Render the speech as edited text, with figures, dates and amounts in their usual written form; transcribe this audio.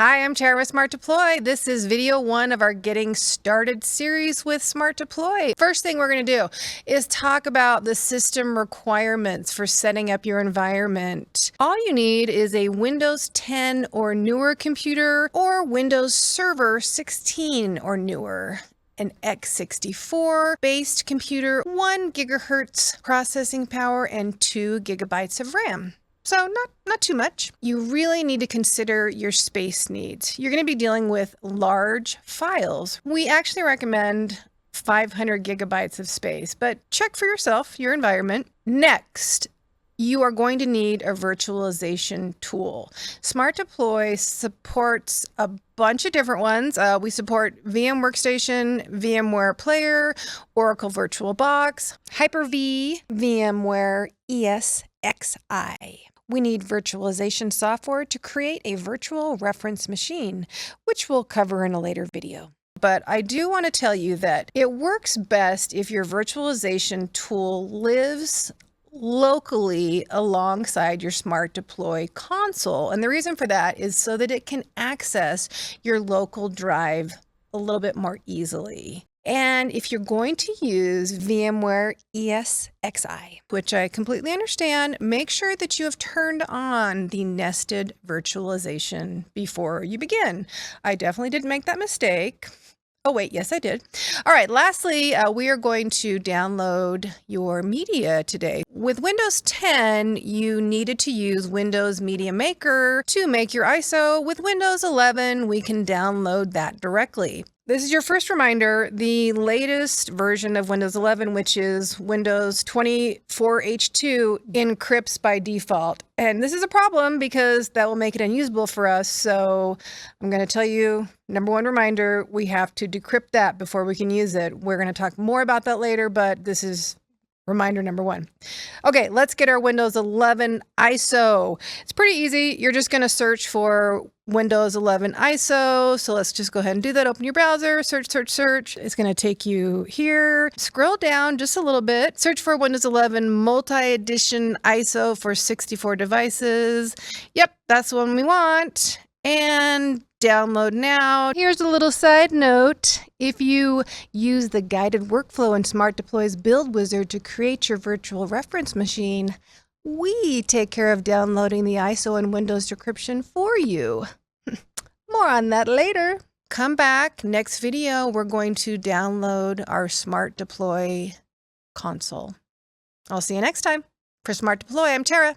Hi, I'm Tara with SmartDeploy. This is video 1 of our Getting Started series with SmartDeploy. First thing we're going to do is talk about the system requirements for setting up your environment. All you need is a Windows 10 or newer computer or Windows Server 16 or newer. An x64 based computer, 1 gigahertz processing power, and 2 gigabytes of RAM. So not too much. You really need to consider your space needs. You're going to be dealing with large files. We actually recommend 500 gigabytes of space, but check for yourself, your environment. Next, you are going to need a virtualization tool. SmartDeploy supports a bunch of different ones. We support VM Workstation, VMware Player, Oracle VirtualBox, Hyper-V, VMware ESXi. We need virtualization software to create a virtual reference machine, which we'll cover in a later video. But I do want to tell you that it works best if your virtualization tool lives locally alongside your SmartDeploy console. And the reason for that is so that it can access your local drive a little bit more easily. And if you're going to use VMware ESXi, which I completely understand, make sure that you have turned on the nested virtualization before you begin. I definitely did make that mistake. Oh wait, yes I did. All right, lastly, we are going to download your media today. With Windows 10, you needed to use Windows Media Maker to make your ISO. With Windows 11, we can download that directly. This is your first reminder, the latest version of Windows 11, which is Windows 24H2, encrypts by default. And this is a problem because that will make it unusable for us. So I'm going to tell you, number one reminder, we have to decrypt that before we can use it. We're going to talk more about that later, but this is reminder number 1. Okay, let's get our Windows 11 ISO. It's pretty easy. You're just going to search for Windows 11 ISO. So let's just go ahead and do that. Open your browser, search. It's going to take you here. Scroll down just a little bit. Search for Windows 11 multi-edition ISO for 64 devices. Yep, that's the one we want. And download now. Here's a little side note. If you use the guided workflow in SmartDeploy's Build Wizard to create your virtual reference machine, we take care of downloading the ISO and Windows decryption for you. More on that later. Come back. Next video, we're going to download our SmartDeploy console. I'll see you next time. For SmartDeploy, I'm Tara.